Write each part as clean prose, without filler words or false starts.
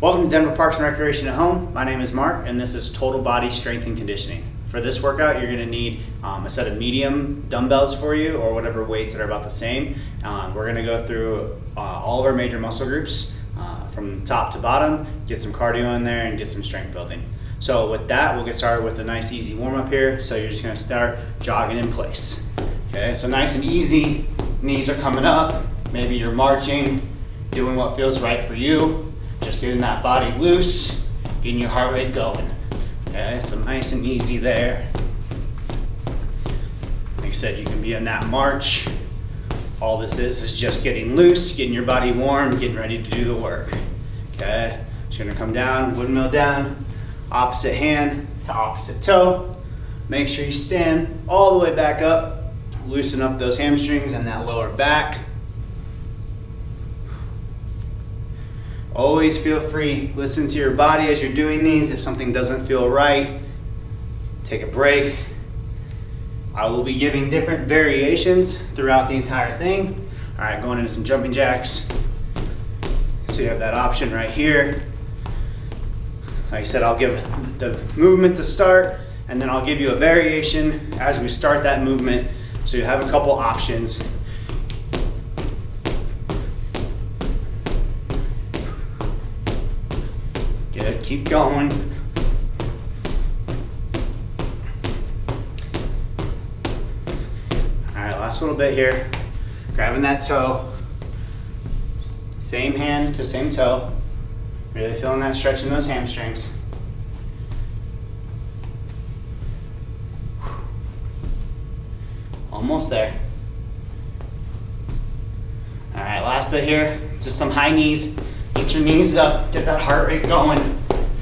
Welcome to Denver Parks and Recreation at Home. My name is Mark and this is Total Body Strength and Conditioning. For this workout, you're going to need a set of medium dumbbells for you or whatever weights that are about the same. We're going to go through all of our major muscle groups from top to bottom, get some cardio in there and get some strength building. So with that, we'll get started with a nice easy warm up here. So you're just going to start jogging in place. Okay, so nice and easy, knees are coming up, maybe you're marching, doing what feels right for you. Just getting that body loose, getting your heart rate going. Okay, so nice and easy there. Like I said, you can be in that march. All this is just getting loose, getting your body warm, getting ready to do the work. Okay, just gonna come down, windmill down, opposite hand to opposite toe. Make sure you stand all the way back up. Loosen up those hamstrings and that lower back. Always feel free, listen to your body as you're doing these. If something doesn't feel right, take a break. I will be giving different variations throughout the entire thing. All right, going into some jumping jacks. So you have that option right here. Like I said, I'll give the movement to start, and then I'll give you a variation as we start that movement. So you have a couple options. Good, keep going. All right, last little bit here. Grabbing that toe. Same hand to same toe. Really feeling that stretch in those hamstrings. Almost there. All right, last bit here. Just some high knees. Get your knees up, get that heart rate going.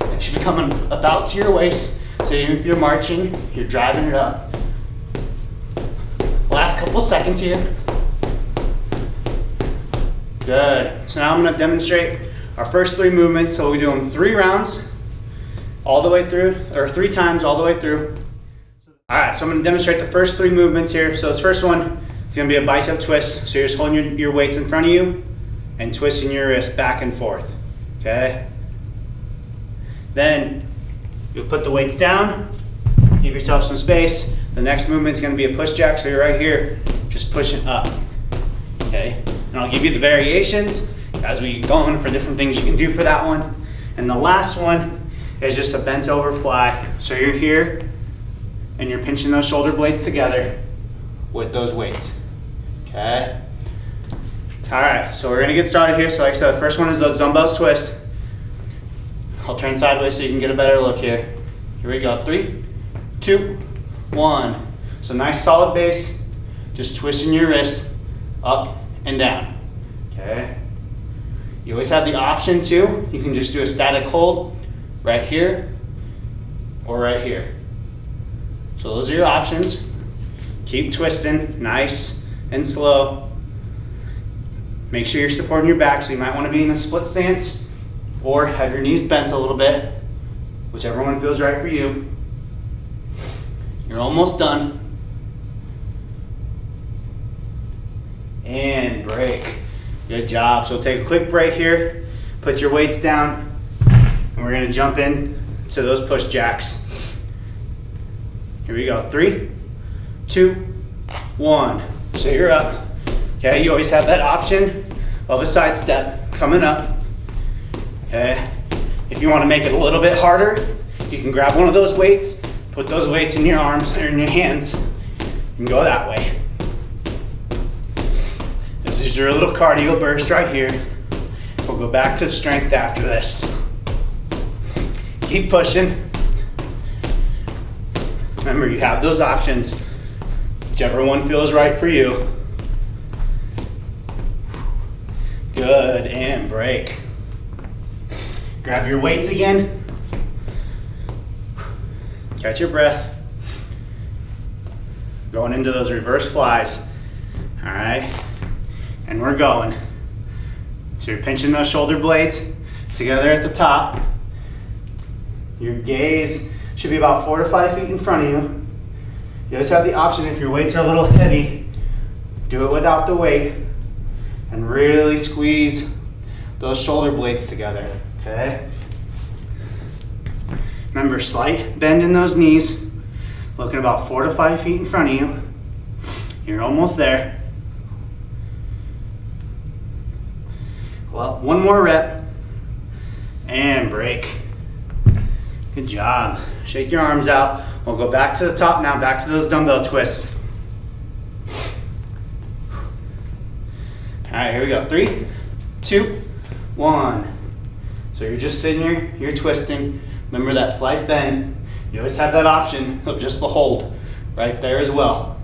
It should be coming about to your waist. So even if you're marching, you're driving it up. Last couple seconds here. Good. So now I'm gonna demonstrate our first three movements. So we do them 3 rounds all the way through, or 3 times all the way through. All right, so I'm gonna demonstrate the first 3 movements here. So this first one is gonna be a bicep twist. So you're just holding your weights in front of you and twisting your wrist back and forth, okay? Then you'll put the weights down, give yourself some space. The next movement is gonna be a push jack, so you're right here, just pushing up, okay? And I'll give you the variations as we go on for different things you can do for that one. And the last one is just a bent over fly. So you're here and you're pinching those shoulder blades together with those weights, okay? All right, so we're gonna get started here. So like I said, the first one is those dumbbells twist. I'll turn sideways so you can get a better look here. Here we go, 3, 2, 1. So nice solid base, just twisting your wrist up and down, okay? You always have the option too. You can just do a static hold right here or right here. So those are your options. Keep twisting, nice and slow. Make sure you're supporting your back, so you might want to be in a split stance or have your knees bent a little bit, whichever one feels right for you. You're almost done. And break. Good job. So take a quick break here, put your weights down, and we're gonna jump in to those push jacks. Here we go, 3, 2, 1. So you're up. Okay, you always have that option of a side step coming up. Okay, if you want to make it a little bit harder, you can grab one of those weights, put those weights in your arms or in your hands, and go that way. This is your little cardio burst right here. We'll go back to strength after this. Keep pushing. Remember, you have those options, whichever one feels right for you. Good, and break. Grab your weights again. Catch your breath. Going into those reverse flies. All right, and we're going. So you're pinching those shoulder blades together at the top. Your gaze should be about 4 to 5 feet in front of you. You always have the option, if your weights are a little heavy, do it without the weight and really squeeze those shoulder blades together, okay? Okay. Remember, slight bend in those knees. Looking about 4 to 5 feet in front of you. You're almost there. Well, one more rep. And break. Good job. Shake your arms out. We'll go back to the top now, back to those dumbbell twists. All right, here we go. 3, 2, 1. So you're just sitting here, you're twisting. Remember that slight bend. You always have that option of just the hold right there as well.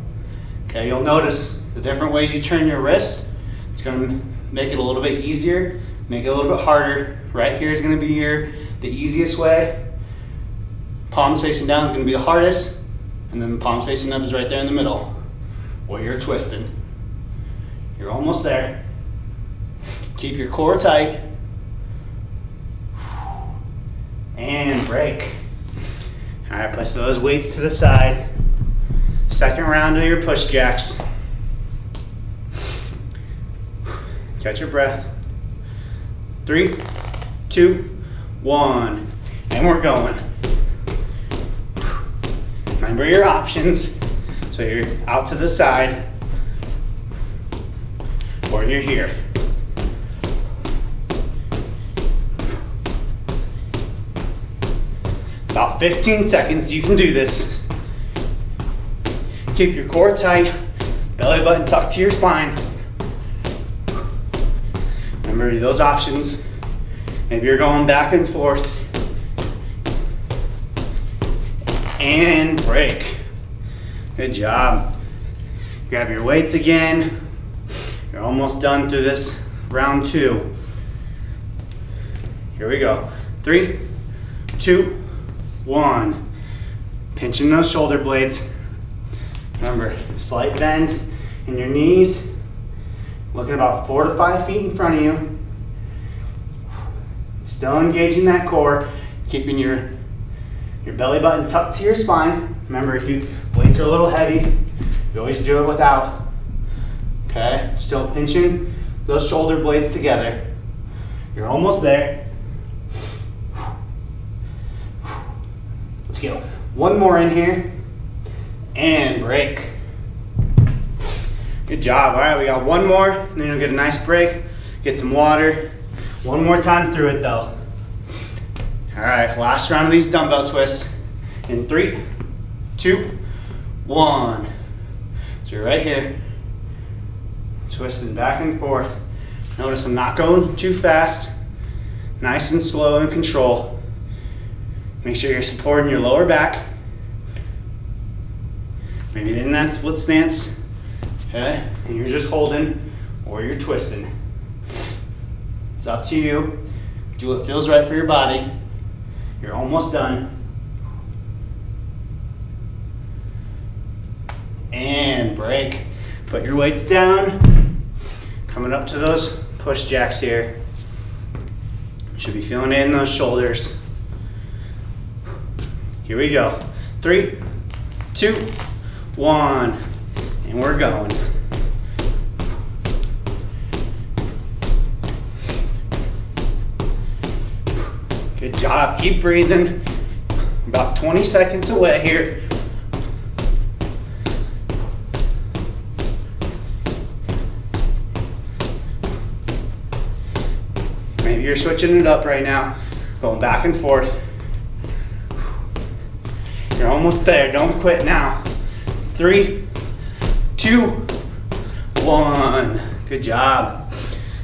Okay, you'll notice the different ways you turn your wrist. It's gonna make it a little bit easier, make it a little bit harder. Right here is gonna be the easiest way. Palms facing down is gonna be the hardest, and then the palms facing up is right there in the middle, where you're twisting. You're almost there. Keep your core tight. And break. All right, push those weights to the side. Second round of your push jacks. Catch your breath. 3, 2, 1. And we're going. Remember your options. So you're out to the side, or you're here. About 15 seconds, you can do this. Keep your core tight, belly button tucked to your spine. Remember those options. Maybe you're going back and forth. And break. Good job. Grab your weights again. You're almost done through this round 2. Here we go. 3, 2, 1. Pinching those shoulder blades. Remember, slight bend in your knees. Looking about 4 to 5 feet in front of you. Still engaging that core, keeping your belly button tucked to your spine. Remember, if you weights are a little heavy, you always do it without. Okay, still pinching those shoulder blades together. You're almost there. Let's go. One more in here, and break. Good job. All right, we got one more, and then you'll get a nice break, get some water. One more time through it though. All right, last round of these dumbbell twists in 3, 2, 1. So you're right here, twisting back and forth. Notice I'm not going too fast, nice and slow in control. Make sure you're supporting your lower back. Maybe in that split stance, okay? And you're just holding or you're twisting. It's up to you. Do what feels right for your body. You're almost done. And break. Put your weights down. Coming up to those push jacks here. Should be feeling it in those shoulders. Here we go. 3, 2, 1. And we're going. Good job. Keep breathing. About 20 seconds away here. Maybe you're switching it up right now, going back and forth. You're almost there. Don't quit now. 3, 2, 1. Good job.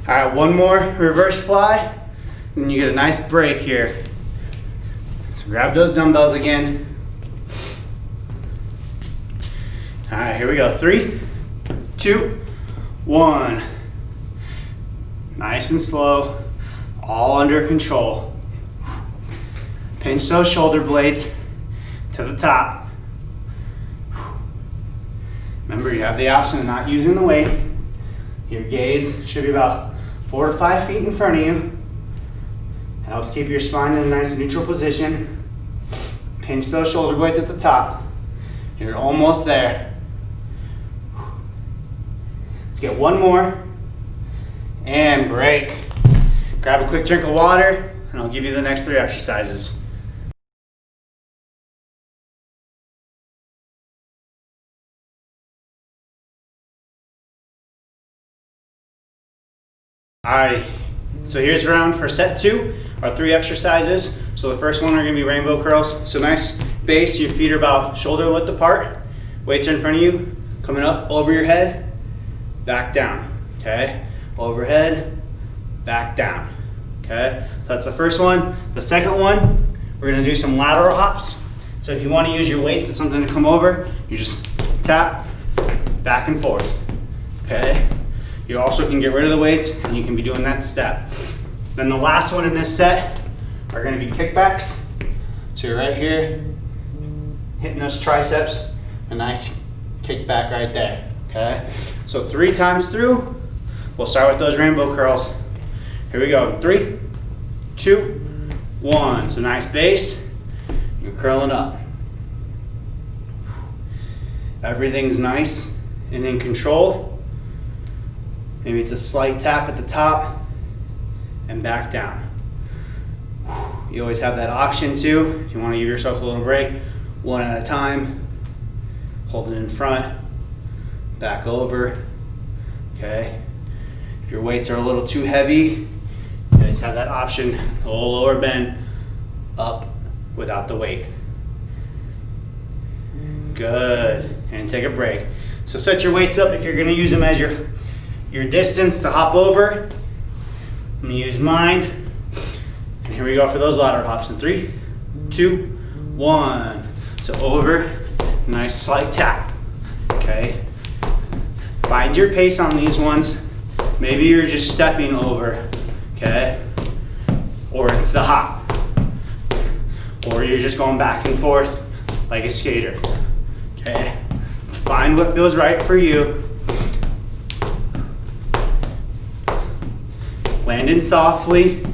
All right, one more reverse fly. And you get a nice break here. So grab those dumbbells again. All right, here we go. 3, 2, 1. Nice and slow, all under control. Pinch those shoulder blades to the top. Remember, you have the option of not using the weight. Your gaze should be about 4 to 5 feet in front of you. Helps keep your spine in a nice neutral position. Pinch those shoulder blades at the top. You're almost there. Let's get one more. And break. Grab a quick drink of water. and I'll give you the next 3 exercises. Alrighty, so here's round for set 2, our 3 exercises. So the first one are gonna be rainbow curls. So nice base, your feet are about shoulder width apart. Weights are in front of you, coming up over your head, back down, okay? Overhead, back down, okay? So that's the first one. The second one, we're gonna do some lateral hops. So if you wanna use your weights as something to come over, you just tap, back and forth, okay? You also can get rid of the weights and you can be doing that step. Then the last one in this set are gonna be kickbacks. So you're right here, hitting those triceps, a nice kickback right there, okay? So 3 times through, we'll start with those rainbow curls. Here we go, 3, 2, 1. So nice base, you're curling up. Everything's nice and in control. Maybe it's a slight tap at the top and back down. You always have that option too. If you want to give yourself a little break, 1 at a time. Hold it in front, back over, okay? If your weights are a little too heavy, you guys have that option, a little lower bend, up without the weight. Good, and take a break. So set your weights up if you're gonna use them as your distance to hop over. I'm gonna use mine. And here we go for those lateral hops in 3, 2, 1. So over, nice slight tap, okay? Find your pace on these ones. Maybe you're just stepping over, okay? Or it's the hop. Or you're just going back and forth like a skater, okay? Find what feels right for you. Landing softly,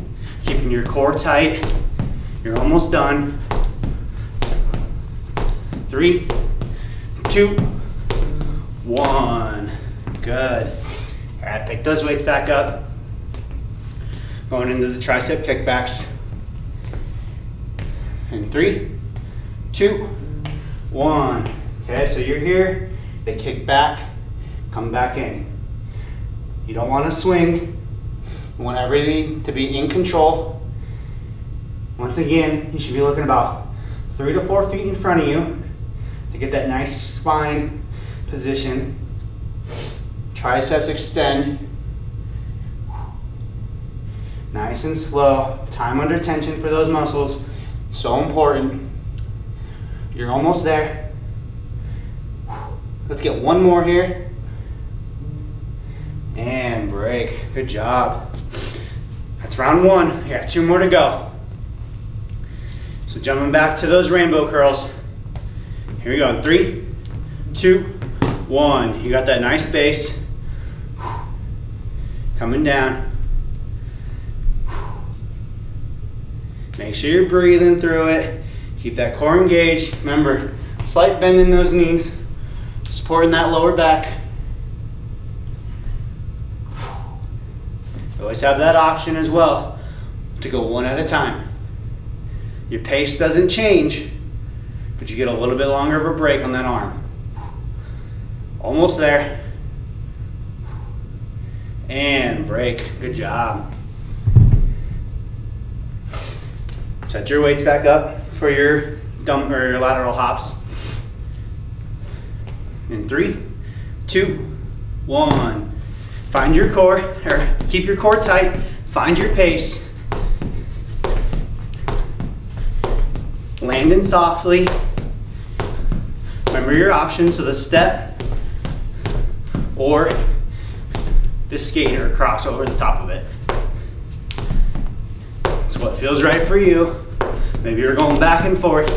keeping your core tight. You're almost done. 3, 2, 1. Good. All right, pick those weights back up. Going into the tricep kickbacks. In 3, 2, 1. Okay, so you're here. They kick back, come back in. You don't want to swing. You want everything to be in control. Once again, you should be looking about 3 to 4 feet in front of you to get that nice spine position. Triceps extend. Nice and slow. Time under tension for those muscles. So important. You're almost there. Let's get one more here. And break. Good job. That's round 1. I got 2 more to go. So jumping back to those rainbow curls. Here we go. 3, 2, 1. You got that nice base. Coming down. Make sure you're breathing through it. Keep that core engaged. Remember, slight bend in those knees. Supporting that lower back. You always have that option as well to go 1 at a time. Your pace doesn't change, but you get a little bit longer of a break on that arm. Almost there. And break. Good job. Set your weights back up for your dump or your lateral hops. In 3, 2, 1. Find your core, or keep your core tight. Find your pace. Landing softly. Remember your options, so the step or the skate or cross over the top of it. It's what feels right for you. Maybe you're going back and forth.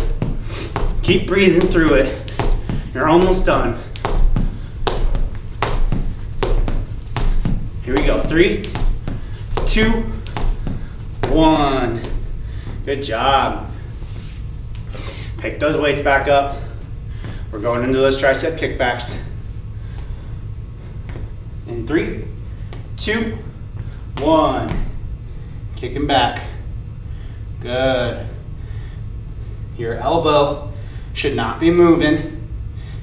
Keep breathing through it. You're almost done. Here we go. 3, 2, 1. Good job. Pick those weights back up. We're going into those tricep kickbacks. In 3, 2, 1. Kicking back. Good. Your elbow should not be moving.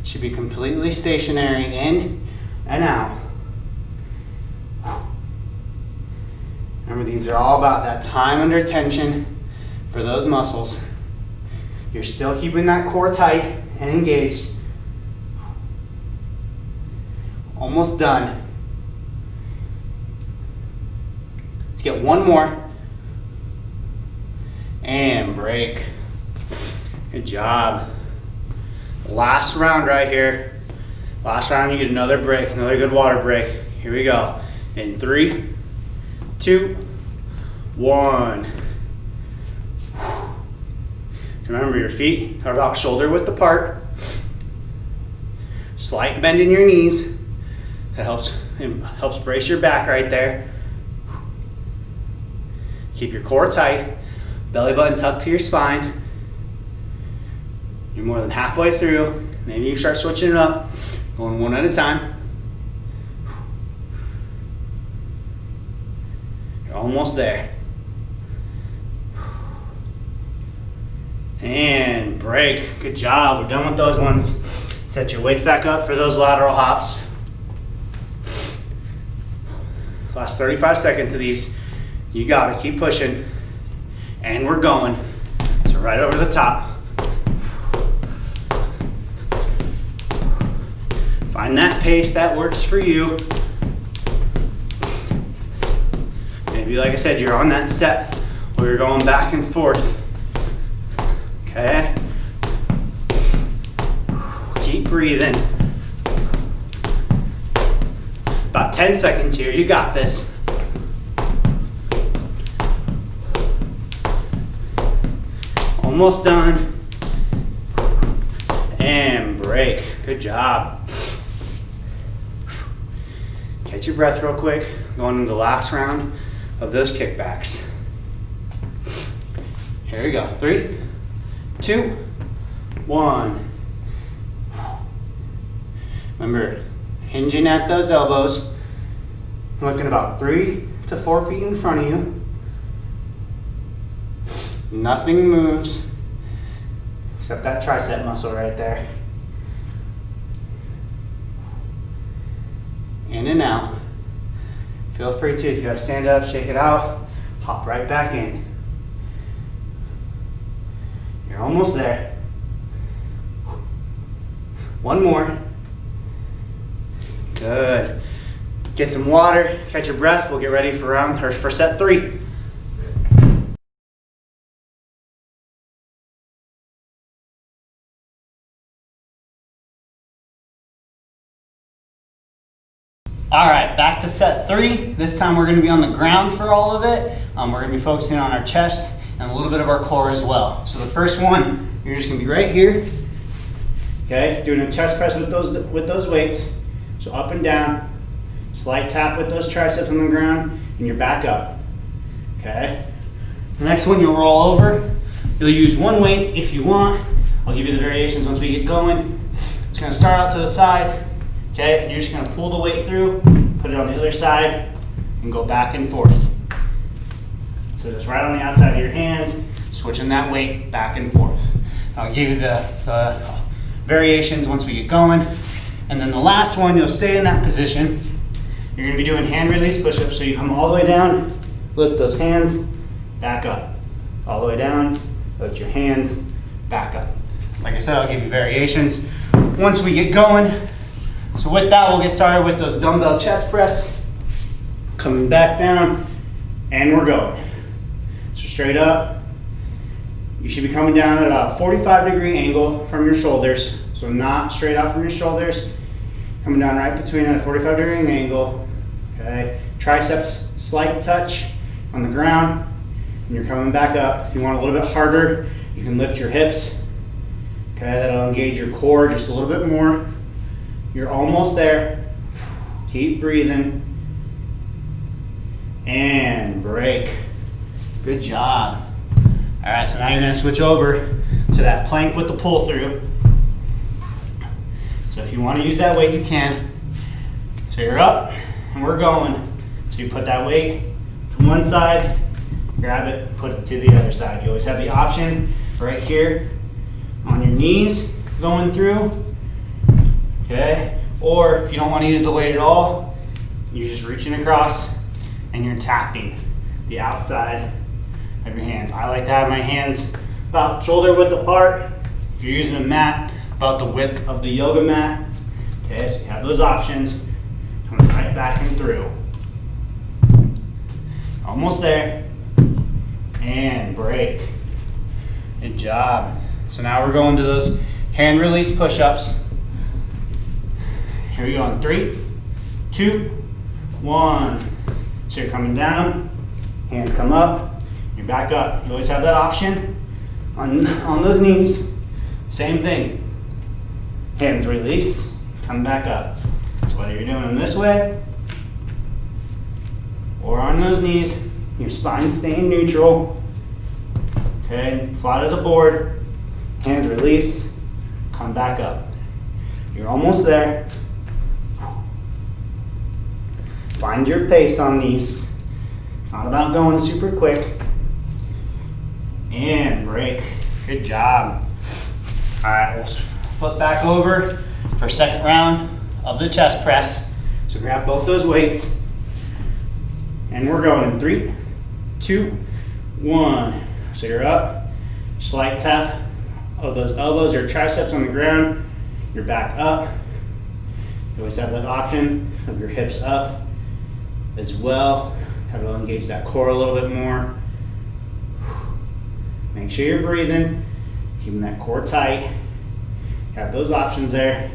Should be completely stationary, in and out. Remember, these are all about that time under tension for those muscles. You're still keeping that core tight and engaged. Almost done. Let's get one more. And break. Good job. Last round right here. Last round, you get another break, another good water break. Here we go. In 3, 2, 1. Remember, your feet are about shoulder width apart. Slight bend in your knees. That helps brace your back right there. Keep your core tight. Belly button tucked to your spine. You're more than halfway through. Maybe you start switching it up, going one at a time. You're almost there. And break. Good job. We're done with those ones. Set your weights back up for those lateral hops. Last 35 seconds of these. You got it. Keep pushing. And we're going. So right over the top. Find that pace that works for you. Maybe, like I said, you're on that step where you're going back and forth. Okay? Keep breathing. About 10 seconds here. You got this. Almost done. And break. Good job. Catch your breath real quick. Going into the last round of those kickbacks. Here we go. 3, 2, 1. Remember, hinging at those elbows. Looking about 3 to 4 feet in front of you. Nothing moves except that tricep muscle right there. In and out. Feel free to, if you gotta stand up, shake it out, hop right back in. You're almost there. One more. Good. Get some water, catch your breath. We'll get ready for set 3. All right, back to set 3. This time we're going to be on the ground for all of it. We're going to be focusing on our chest and a little bit of our core as well. So the first one, you're just going to be right here. Okay, doing a chest press with those weights. So up and down, slight tap with those triceps on the ground, and you're back up. Okay. The next one, you'll roll over. You'll use one weight if you want. I'll give you the variations once we get going. It's going to start out to the side. Okay, you're just going to pull the weight through, put it on the other side, and go back and forth. So just right on the outside of your hands, switching that weight back and forth. I'll give you the variations once we get going. And then the last one, you'll stay in that position. You're going to be doing hand release push-ups. So you come all the way down, lift those hands, back up. All the way down, lift your hands, back up. Like I said, I'll give you variations once we get going. So with that, we'll get started with those dumbbell chest press. Coming back down, and we're going. So straight up, you should be coming down at about a 45-degree angle from your shoulders. So not straight out from your shoulders. Coming down right between at a 45-degree angle. Okay, triceps, slight touch on the ground, and you're coming back up. If you want a little bit harder, you can lift your hips. Okay, that'll engage your core just a little bit more. You're almost there. Keep breathing. And break. Good job. All right, so now you're gonna switch over to that plank with the pull through. So if you wanna use that weight, you can. So you're up and we're going. So you put that weight from one side grab it, put it to the other side. You always have the option right here on your knees going through, okay? Or if you don't want to use the weight at all, you're just reaching across and you're tapping the outside of your hands. I like to have my hands about shoulder width apart. If you're using a mat, about the width of the yoga mat. Okay, so you have those options. Coming right back and through. Almost there. And break. Good job. So now we're going to those hand release push-ups. Here we go in 3, 2, 1. So you're coming down, hands come up, you're back up. You always have that option on those knees. Same thing. Hands release, come back up. So whether you're doing them this way or on those knees, your spine staying neutral. Okay, flat as a board. Hands release, come back up. You're almost there. Find your pace on these. It's not about going super quick. And break. Good job. All right, we'll flip back over for second round of the chest press. So grab both those weights. And we're going in 3, 2, 1. So you're up. Slight tap of those elbows or triceps on the ground. You're back up. You always have that option of your hips up as well. Have to engage that core a little bit more. Make sure you're breathing, keeping that core tight. Have those options there.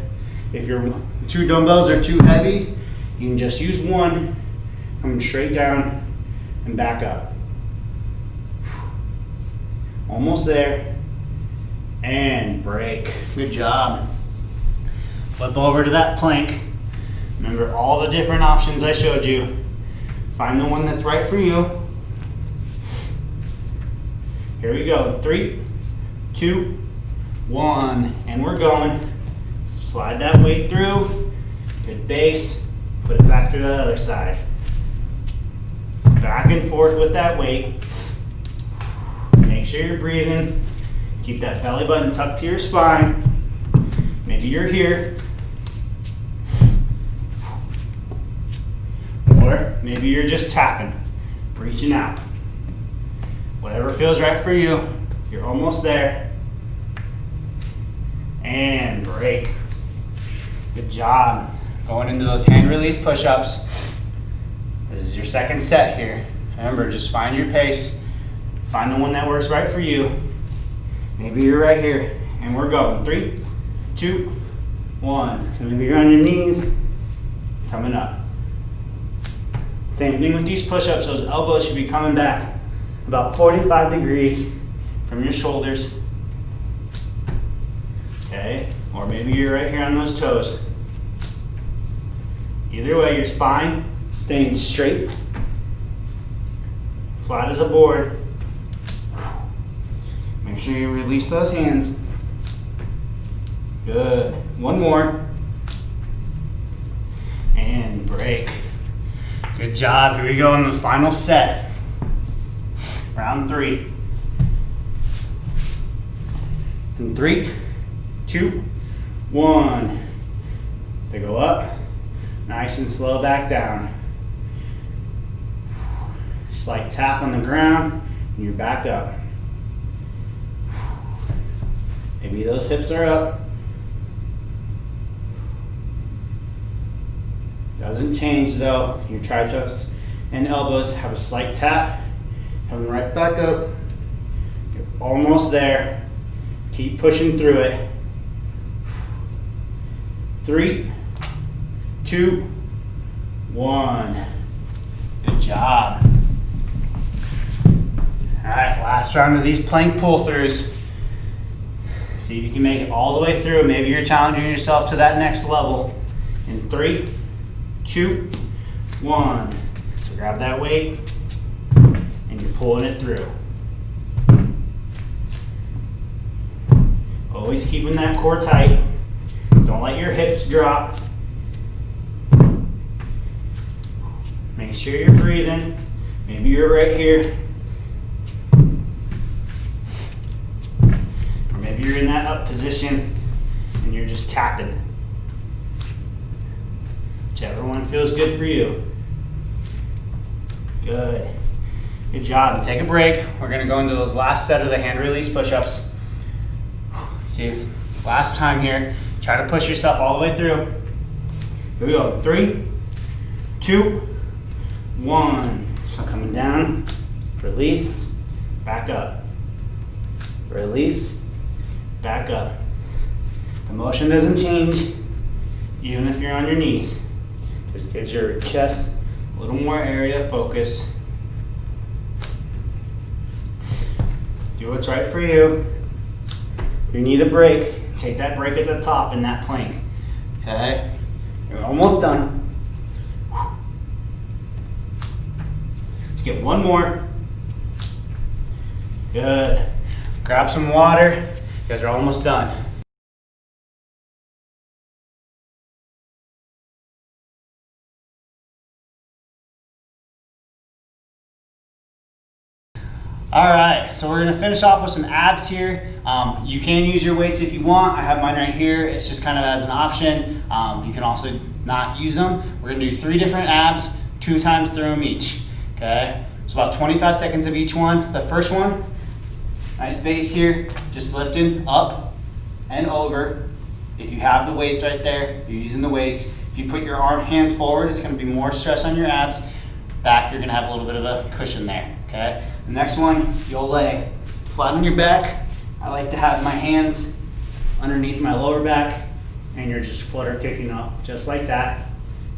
If your 2 dumbbells are too heavy, you can just use one, coming straight down and back up. Almost there. And break. Good job. Flip over to that plank. Remember all the different options I showed you. Find the one that's right for you. Here we go. 3, 2, 1. And we're going. Slide that weight through. Good base. Put it back through the other side. Back and forth with that weight. Make sure you're breathing. Keep that belly button tucked to your spine. Maybe you're here. Or maybe you're just tapping, reaching out. Whatever feels right for you. You're almost there. And break. Good job. Going into those hand release push-ups. This is your second set here. Remember, just find your pace. Find the one that works right for you. Maybe you're right here. And we're going. 3, 2, 1. So maybe you're on your knees. Coming up. Same thing with these push-ups. Those elbows should be coming back about 45 degrees from your shoulders. Okay, or maybe you're right here on those toes. Either way, your spine staying straight, flat as a board. Make sure you release those hands. Good. One more. And break. Good job. Here we go in the final set. Round 3. In 3, 2, 1. They go up. Nice and slow back down. Slight tap on the ground and you're back up. Maybe those hips are up. Doesn't change though. Your triceps and elbows have a slight tap. Coming right back up. You're almost there. Keep pushing through it. 3, 2, 1. Good job. All right, last round of these plank pull-throughs. See if you can make it all the way through. Maybe you're challenging yourself to that next level. In 3, 2, 1. So grab that weight and you're pulling it through. Always keeping that core tight. Don't let your hips drop. Make sure you're breathing. Maybe you're right here you're in that up position and you're just tapping. Whichever one feels good for you. Good. Good job. Take a break. We're going to go into those last set of the hand release push-ups. See, last time here. Try to push yourself all the way through. Here we go. 3, 2, 1. So coming down, release, back up. Release, back up. The motion doesn't change, even if you're on your knees. Just gives your chest a little more area of focus. Do what's right for you. If you need a break, take that break at the top in that plank. Okay? You're almost done. Let's get one more. Good. Grab some water. You guys are almost done. All right, so we're gonna finish off with some abs here. You can use your weights if you want. I have mine right here. It's just kind of as an option. You can also not use them. We're gonna do 3 different abs, 2 times through them each, okay? So about 25 seconds of each one. The first one, nice base here, just lifting up and over. If you have the weights right there, you're using the weights. If you put your hands forward, it's gonna be more stress on your abs. Back, you're gonna have a little bit of a cushion there, okay? The next one, you'll lay flat on your back. I like to have my hands underneath my lower back, and you're just flutter kicking up, just like that.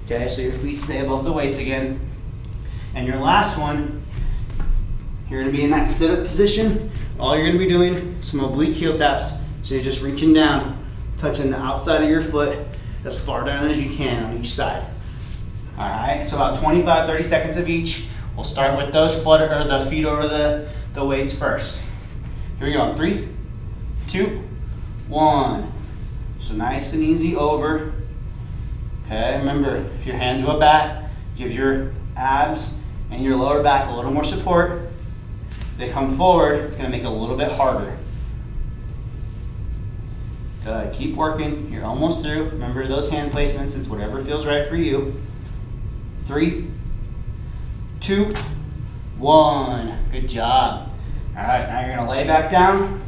Okay, so your feet stay above the weights again. And your last one, you're gonna be in that sit-up position. All you're gonna be doing, some oblique heel taps. So you're just reaching down, touching the outside of your foot as far down as you can on each side. All right, so about 25, 30 seconds of each. We'll start with those the feet over the weights first. Here we go, 3, 2, 1. So nice and easy over. Okay, remember, if your hands go back, give your abs and your lower back a little more support. If they come forward, it's gonna make it a little bit harder. Good, keep working, you're almost through. Remember those hand placements, it's whatever feels right for you. 3, 2, 1. Good job. All right, now you're gonna lay back down.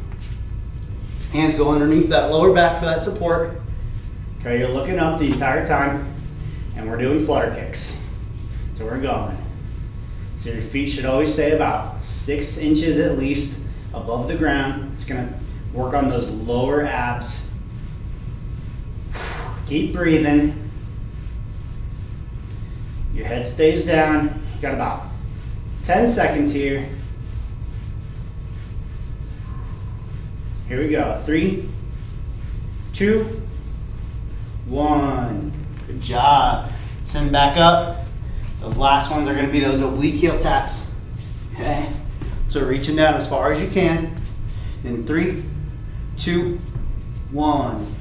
Hands go underneath that lower back for that support. Okay, you're looking up the entire time, and we're doing flutter kicks. So we're going. So your feet should always stay about 6 inches at least above the ground. It's gonna work on those lower abs. Keep breathing. Your head stays down. You got about 10 seconds here. Here we go. 3, 2, 1. Good job. Send back up. Those last ones are going to be those oblique heel taps. Okay. So reaching down as far as you can. In 3, 2, 1.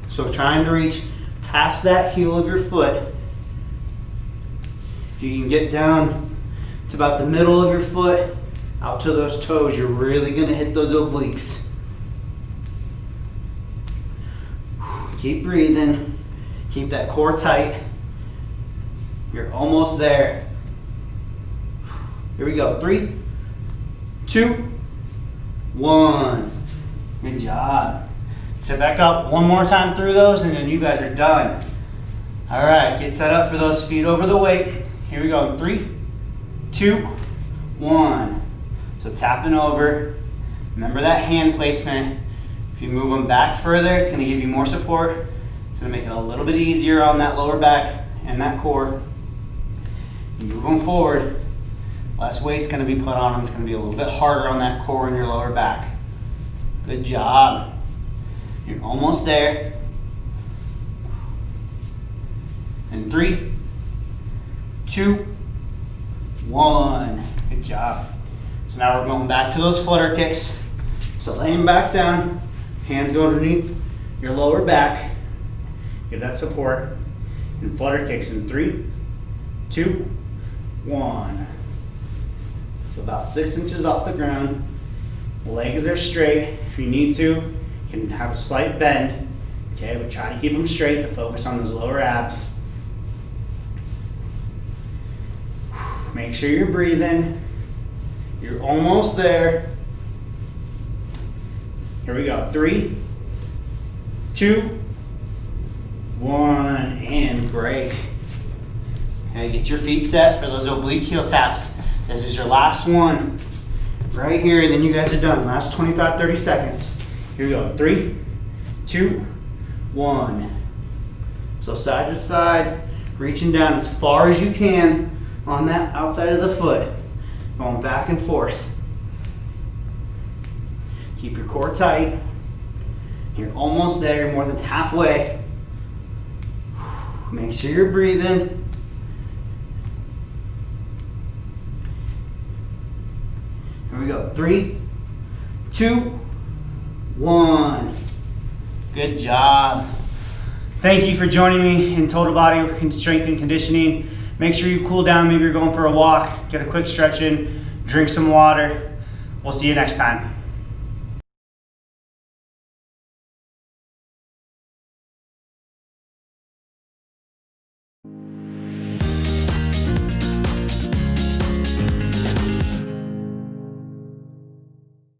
So trying to reach past that heel of your foot. If you can get down to about the middle of your foot, out to those toes, you're really going to hit those obliques. Keep breathing. Keep that core tight. You're almost there. Here we go. 3, 2, 1. Good job. Sit back up one more time through those, and then you guys are done. All right, get set up for those feet over the weight. Here we go. 3, 2, 1. So tapping over. Remember that hand placement. If you move them back further, it's going to give you more support. It's going to make it a little bit easier on that lower back and that core. You move them forward, less weight's going to be put on them. It's going to be a little bit harder on that core and your lower back. Good job. You're almost there. And 3, 2, 1. Good job. So now we're going back to those flutter kicks. So laying back down, hands go underneath your lower back. Give that support. And flutter kicks in 3, 2, 1. So about 6 inches off the ground. Legs are straight. If you need to, You can have a slight bend. Okay, but try to keep them straight to focus on those lower abs. Make sure you're breathing. You're almost there. Here we go. 3, 2, 1, and break. Okay, get your feet set for those oblique heel taps. This is your last one. Right here, and then you guys are done. Last 25, 30 seconds. Here we go. 3, 2, 1. So side to side, reaching down as far as you can on that outside of the foot. Going back and forth. Keep your core tight. You're almost there, you're more than halfway. Make sure you're breathing. Here we go. 3, 2, 1. Good job. Thank you for joining me in Total Body Strength and Conditioning. Make sure you cool down. Maybe you're going for a walk. Get a quick stretch in. Drink some water. We'll see you next time.